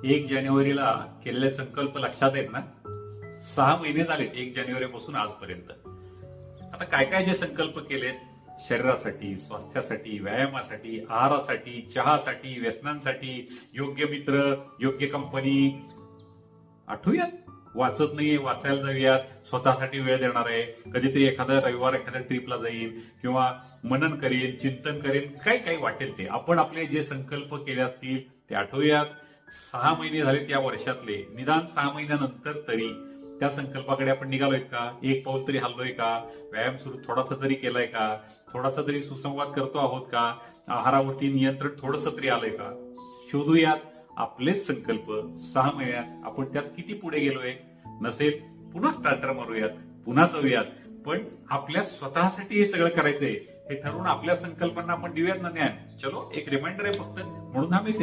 1 जानेवारीला केलेले संकल्प लक्षात आहेत ना? 6 महिने झालेत 1 जानेवारीपासून आजपर्यंत. आता काय काय जे संकल्प केलेत शरीरासाठी, स्वास्थ्यासाठी, व्यायामासाठी, आहारासाठी, चहासाठी, व्यसनांसाठी, योग्य मित्र, योग्य कंपनी, आठवूयात. वाचत नाहीये, वाचायला जाऊयात, स्वतःसाठी वेळ देणार आहे, कधीतरी एखादा रविवार एखाद्या ट्रिपला जाईल किंवा मनन करेन, चिंतन करेन, काय काय वाटेल ते. आपण आपले जे संकल्प केले असतील ते आठवूयात. 6 महिने झालेत या वर्षातले, निदान 6 महिन्यानंतर तरी त्या संकल्पाकडे आपण निघालोय का? एक पाऊल तरी हललोय का? व्यायाम सुरू थोडासा तरी केलाय का? थोडासा तरी सुसंवाद करतो आहोत का? आहारावरती नियंत्रण थोडस तरी आलंय का? शोधूयात आपलेच संकल्प. 6 महिन्यात आपण त्यात किती पुढे गेलोय? नसेल पुन्हा स्टार्टर मारूयात, पुन्हा जाऊयात. पण आपल्या स्वतःसाठी हे सगळं करायचंय हे ठरवून आपल्या संकल्पांना आपण देऊयात ना ज्ञान. चलो, एक रिमाइंडर आहे फक्त, म्हणून हा मेसेज.